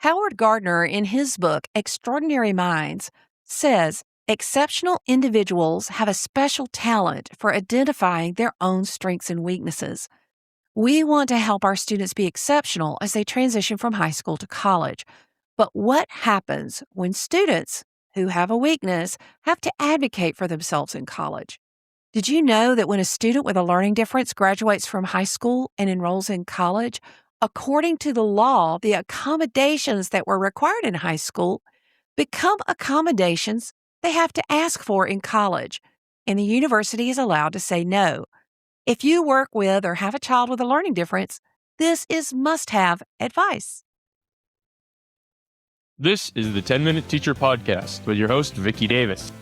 Howard Gardner, in his book, Extraordinary Minds, says exceptional individuals have a special talent for identifying their own strengths and weaknesses. We want to help our students be exceptional as they transition from high school to college. But what happens when students who have a weakness have to advocate for themselves in college? Did you know that when a student with a learning difference graduates from high school and enrolls in college, according to the law, the accommodations that were required in high school become accommodations they have to ask for in college, and the university is allowed to say no. If you work with or have a child with a learning difference, this is must-have advice. This is the 10-Minute Teacher Podcast with your host, Vicki Davis.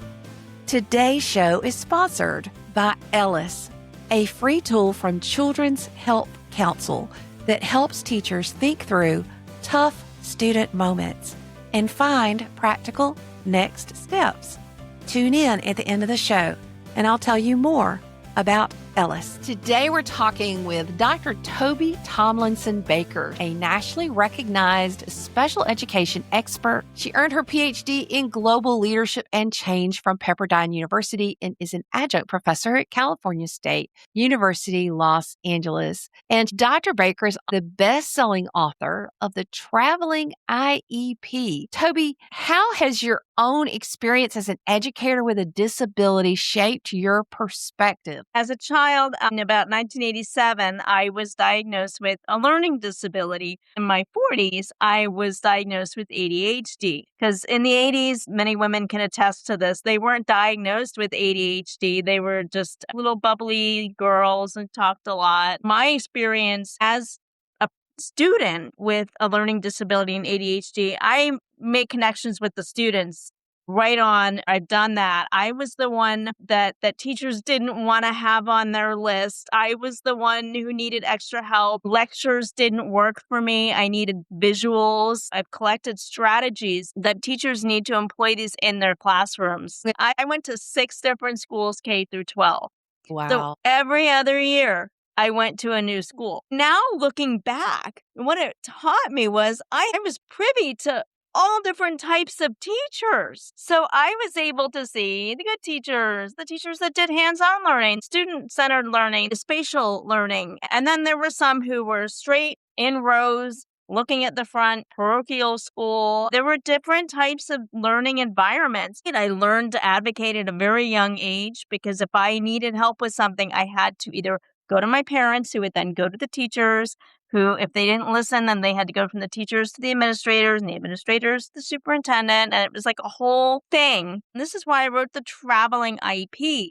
Today's show is sponsored by Ellis, a free tool from Children's Help Council that helps teachers think through tough student moments and find practical next steps. Tune in at the end of the show, and I'll tell you more about Ellis. Today we're talking with Dr. Toby Tomlinson Baker, a nationally recognized special education expert. She earned her PhD in global leadership and change from Pepperdine University and is an adjunct professor at California State University, Los Angeles. And Dr. Baker is the best-selling author of The Traveling IEP. Toby, how has your own experience as an educator with a disability shaped your perspective? As a child, in about 1987, I was diagnosed with a learning disability. In my 40s, I was diagnosed with ADHD. Because in the 80s, many women can attest to this. They weren't diagnosed with ADHD. They were just little bubbly girls and talked a lot. My experience as a student with a learning disability and ADHD, I make connections with the students. Right on. I've done that. I was the one that teachers didn't want to have on their list. I was the one who needed extra help. Lectures didn't work for me. I needed visuals. I've collected strategies that teachers need to employ these in their classrooms. I went to 6 different schools, K through 12. Wow. So every other year, I went to a new school. Now looking back, what it taught me was I was privy to all different types of teachers. So I was able to see the good teachers, the teachers that did hands-on learning, student-centered learning, spatial learning. And then there were some who were straight in rows, looking at the front, parochial school. There were different types of learning environments. And I learned to advocate at a very young age because if I needed help with something, I had to either go to my parents, who would then go to the teachers, who, if they didn't listen, then they had to go from the teachers to the administrators, and the administrators to the superintendent, and it was like a whole thing. And this is why I wrote the Traveling IEP,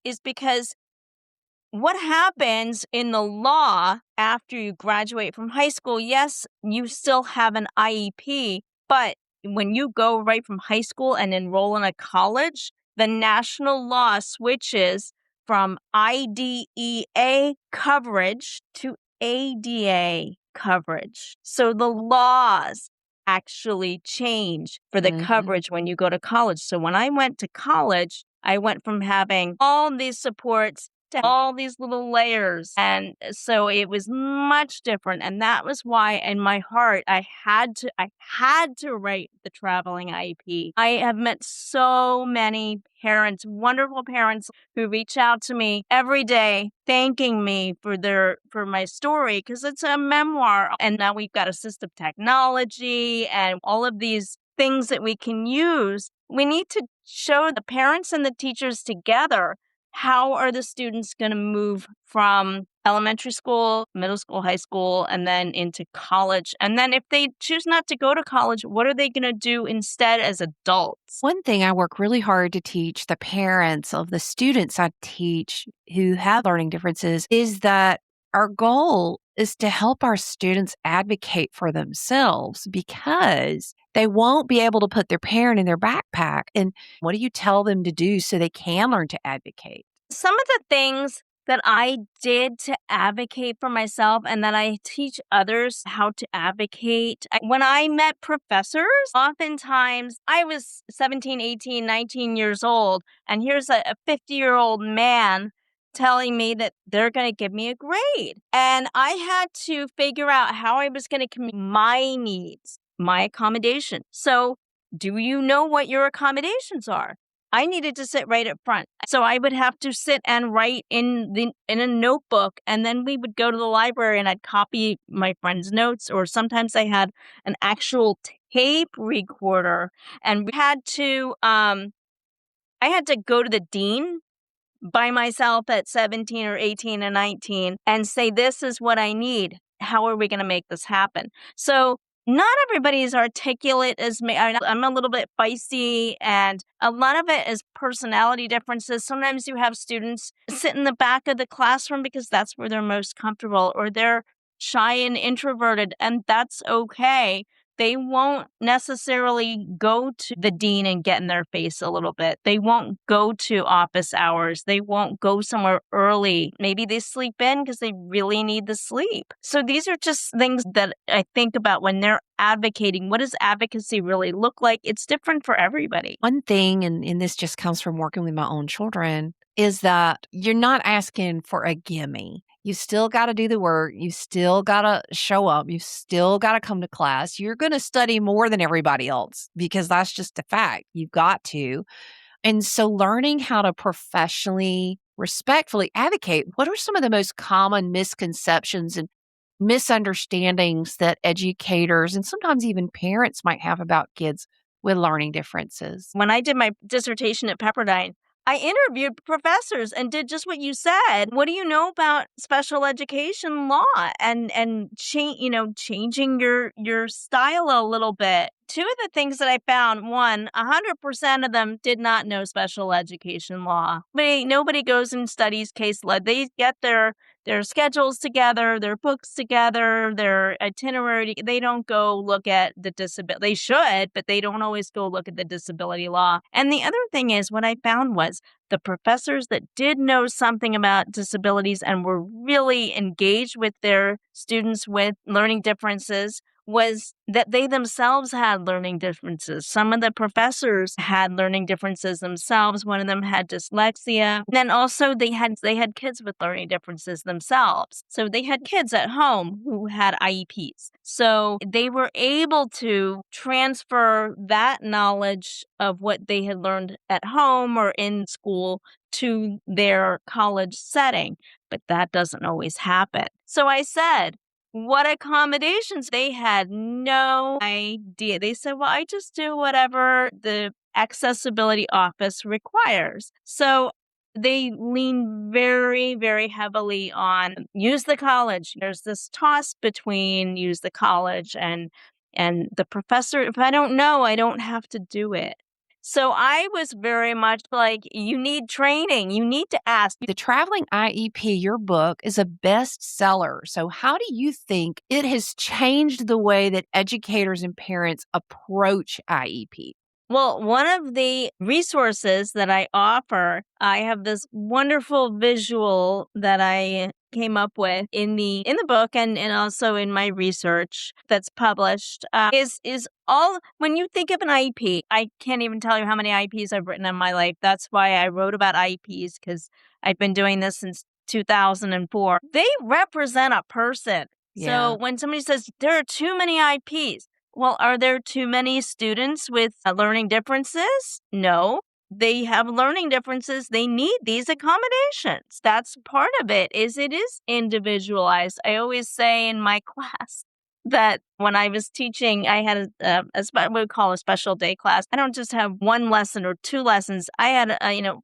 is because what happens in the law after you graduate from high school, yes, you still have an IEP, but when you go right from high school and enroll in a college, the national law switches from IDEA coverage to ADA coverage. So the laws actually change for the coverage when you go to college. So when I went to college, I went from having all these supports to all these little layers. And so it was much different. And that was why in my heart, I had to write the Traveling IEP. I have met so many parents, wonderful parents who reach out to me every day, thanking me for my story, because it's a memoir. And now we've got assistive technology and all of these things that we can use. We need to show the parents and the teachers together how are the students going to move from elementary school, middle school, high school, and then into college? And then if they choose not to go to college, what are they going to do instead as adults? One thing I work really hard to teach the parents of the students I teach who have learning differences is that our goal is to help our students advocate for themselves because they won't be able to put their parent in their backpack. And what do you tell them to do so they can learn to advocate? Some of the things that I did to advocate for myself and that I teach others how to advocate. When I met professors, oftentimes I was 17, 18, 19 years old, and here's a 50-year-old man telling me that they're going to give me a grade. And I had to figure out how I was going to communicate my needs, my accommodation. So do you know what your accommodations are? I needed to sit right up front. So I would have to sit and write in a notebook, and then we would go to the library and I'd copy my friend's notes, or sometimes I had an actual tape recorder, and I had to go to the dean by myself at 17 or 18 and 19 and say, this is what I need. How are we going to make this happen? So not everybody is articulate as me. I'm a little bit feisty, and a lot of it is personality differences. Sometimes you have students sit in the back of the classroom because that's where they're most comfortable, or they're shy and introverted, and that's okay. They won't necessarily go to the dean and get in their face a little bit. They won't go to office hours. They won't go somewhere early. Maybe they sleep in because they really need the sleep. So these are just things that I think about when they're advocating. What does advocacy really look like? It's different for everybody. One thing, and this just comes from working with my own children, is that you're not asking for a gimme. You still got to do the work. You still got to show up. You still got to come to class. You're going to study more than everybody else because that's just a fact. You've got to. And so learning how to professionally, respectfully advocate, what are some of the most common misconceptions and misunderstandings that educators and sometimes even parents might have about kids with learning differences? When I did my dissertation at Pepperdine, I interviewed professors and did just what you said. What do you know about special education law and changing your style a little bit? Two of the things that I found, one, 100% of them did not know special education law. Nobody goes and studies case law. They get their schedules together, their books together, their itinerary. They don't go look at the disability. They should, but they don't always go look at the disability law. And the other thing is, what I found was the professors that did know something about disabilities and were really engaged with their students with learning differences was that they themselves had learning differences. Some of the professors had learning differences themselves. One of them had dyslexia. Then also they had kids with learning differences themselves. So they had kids at home who had IEPs. So they were able to transfer that knowledge of what they had learned at home or in school to their college setting. But that doesn't always happen. So I said, what accommodations? They had no idea. They said, well, I just do whatever the accessibility office requires. So they lean very, very heavily on use the college. There's this toss between use the college and the professor. If I don't know, I don't have to do it. So I was very much like, you need training. You need to ask. The Traveling IEP, your book, is a bestseller. So how do you think it has changed the way that educators and parents approach IEP? Well, one of the resources that I offer, I have this wonderful visual that I came up with in the book and also in my research that's published is all when you think of an IEP. I can't even tell you how many IEPs I've written in my life. That's why I wrote about IEPs, because I've been doing this since 2004. They represent a person. Yeah. So when somebody says there are too many IEPs, well, are there too many students with learning differences? No. They have learning differences. They need these accommodations. That's part of it. It is individualized. I always say in my class that when I was teaching, I had what we call a special day class. I don't just have one lesson or two lessons. I had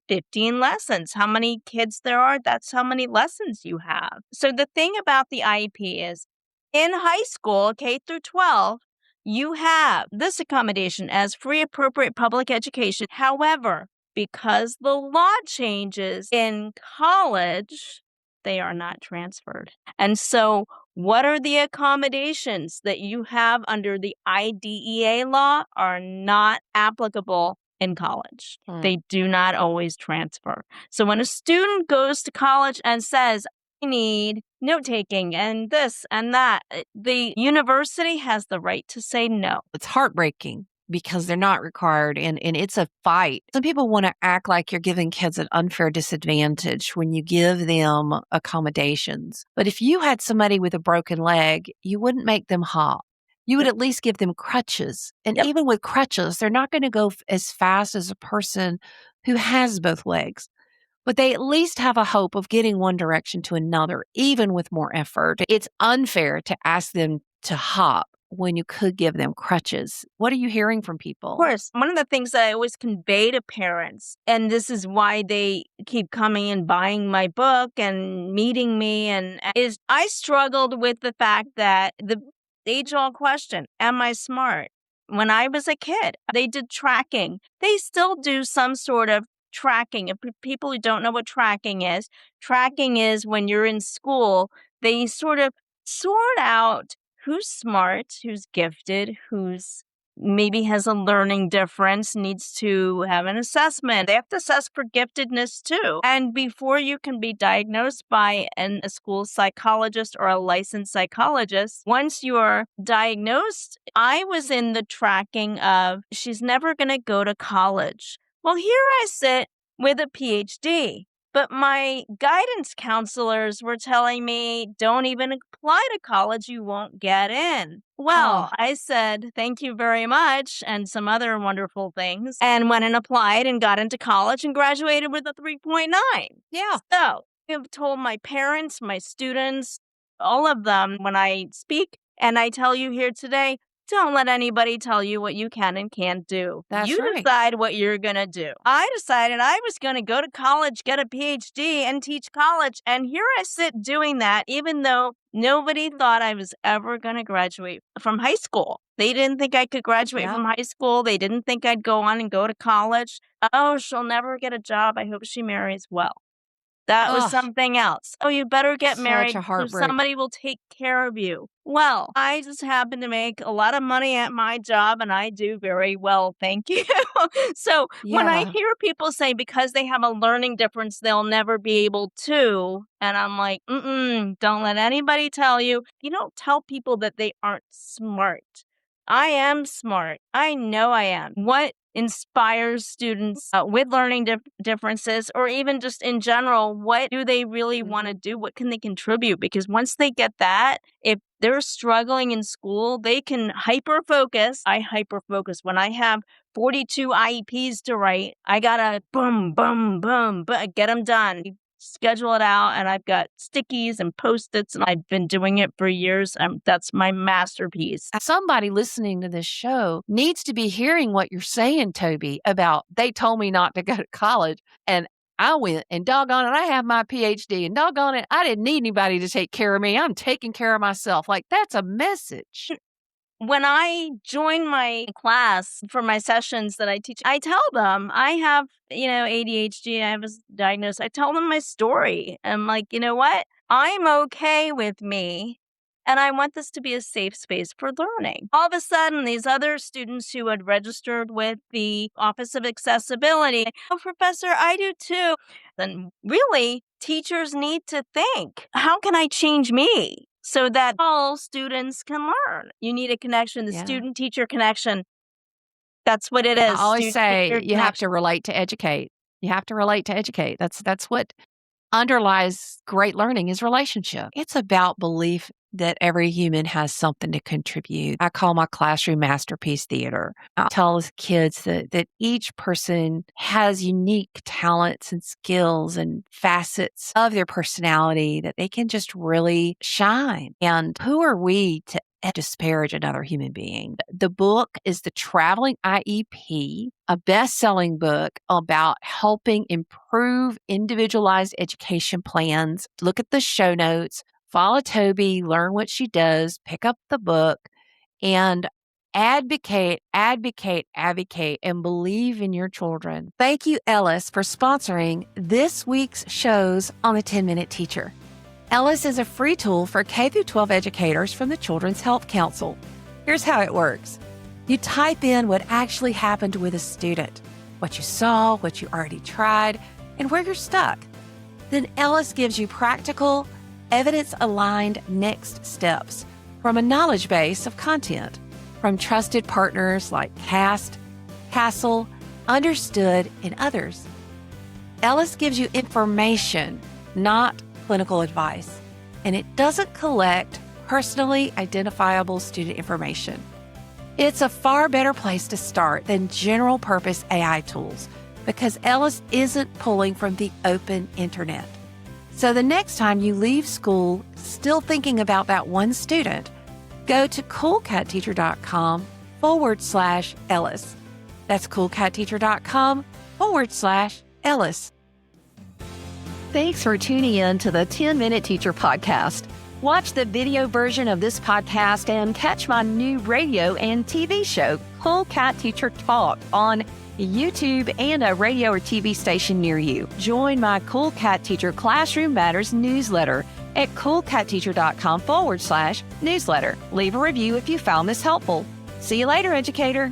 15 lessons. How many kids there are, that's how many lessons you have. So the thing about the IEP is in high school, K through 12, you have this accommodation as free appropriate public education. However, because the law changes in college, they are not transferred. And so what are the accommodations that you have under the IDEA law are not applicable in college. They do not always transfer. So when a student goes to college and says, I need note-taking and this and that, the university has the right to say no. It's heartbreaking because they're not required, and it's a fight. Some people want to act like you're giving kids an unfair disadvantage when you give them accommodations. But if you had somebody with a broken leg, you wouldn't make them hop. you would at least give them crutches. And Yep. even with crutches, they're not going to go as fast as a person who has both legs. But they at least have a hope of getting one direction to another, even with more effort. It's unfair to ask them to hop when you could give them crutches. What are you hearing from people? Of course. One of the things that I always convey to parents, and this is why they keep coming and buying my book and meeting me, and is I struggled with the fact that the age-old question, am I smart? When I was a kid, they did tracking. They still do some sort of tracking. If people who don't know what tracking is when you're in school, they sort of sort out who's smart, who's gifted, who's maybe has a learning difference, needs to have an assessment. They have to assess for giftedness too. And before you can be diagnosed by a school psychologist or a licensed psychologist, once you're diagnosed, I was in the tracking of she's never going to go to college. Well, here I sit with a PhD. But my guidance counselors were telling me, don't even apply to college, you won't get in. Well, I said, thank you very much, and some other wonderful things, and went and applied and got into college and graduated with a 3.9. Yeah. So I've told my parents, my students, all of them when I speak, and I tell you here today, don't let anybody tell you what you can and can't do. That's you right. decide what you're going to do. I decided I was going to go to college, get a PhD, and teach college. And here I sit doing that, even though nobody thought I was ever going to graduate from high school. They didn't think I could graduate from high school. They didn't think I'd go on and go to college. Oh, she'll never get a job. I hope she marries well. That was something else. Oh, you better get married so somebody will take care of you. Well, I just happen to make a lot of money at my job, and I do very well, thank you. So when I hear people say because they have a learning difference, they'll never be able to, and I'm like, don't let anybody tell you. You don't tell people that they aren't smart. I am smart. I know I am. What inspires students with learning differences, or even just in general, what do they really want to do? What can they contribute? Because once they get that, if they're struggling in school, they can hyper-focus. I hyper-focus. When I have 42 IEPs to write, I gotta boom, boom, boom, get them done. Schedule it out, and I've got stickies and Post-its, and I've been doing it for years. That's my masterpiece. Somebody listening to this show needs to be hearing what you're saying, Toby, about they told me not to go to college, and I went, and doggone it, I have my PhD, and doggone it, I didn't need anybody to take care of me. I'm taking care of myself. Like, that's a message. When I join my class for my sessions that I teach, I tell them I have, ADHD, I was diagnosed. I tell them my story. I'm like, you know what? I'm okay with me, and I want this to be a safe space for learning. All of a sudden, these other students who had registered with the Office of Accessibility, oh, Professor, I do too. Then really, teachers need to think, how can I change me? So that all students can learn. You need a connection, the student-teacher connection. That's what it is. I always say you have to relate to educate. You have to relate to educate. That's what underlies great learning is relationship. It's about belief that every human has something to contribute. I call my classroom masterpiece theater. I tell kids that each person has unique talents and skills and facets of their personality that they can just really shine. And who are we to disparage another human being? The book is The Traveling IEP, a best-selling book about helping improve individualized education plans. Look at the show notes. Follow Toby, learn what she does, pick up the book, and advocate, and believe in your children. Thank you, Ellis, for sponsoring this week's shows on the 10-Minute Teacher. Ellis is a free tool for K-12 educators from the Children's Health Council. Here's how it works. You type in what actually happened with a student, what you saw, what you already tried, and where you're stuck. Then Ellis gives you practical, evidence-aligned next steps from a knowledge base of content from trusted partners like CAST, CASTLE, Understood, and others. Ellis gives you information, not clinical advice, and it doesn't collect personally identifiable student information. It's a far better place to start than general-purpose AI tools because Ellis isn't pulling from the open internet. So the next time you leave school still thinking about that one student, go to coolcatteacher.com/Ellis. That's coolcatteacher.com/Ellis. Thanks for tuning in to the 10-Minute Teacher Podcast. Watch the video version of this podcast and catch my new radio and TV show, Cool Cat Teacher Talk, on YouTube and a radio or TV station near you. Join my Cool Cat Teacher Classroom Matters newsletter at coolcatteacher.com/newsletter. Leave a review if you found this helpful. See you later, educator.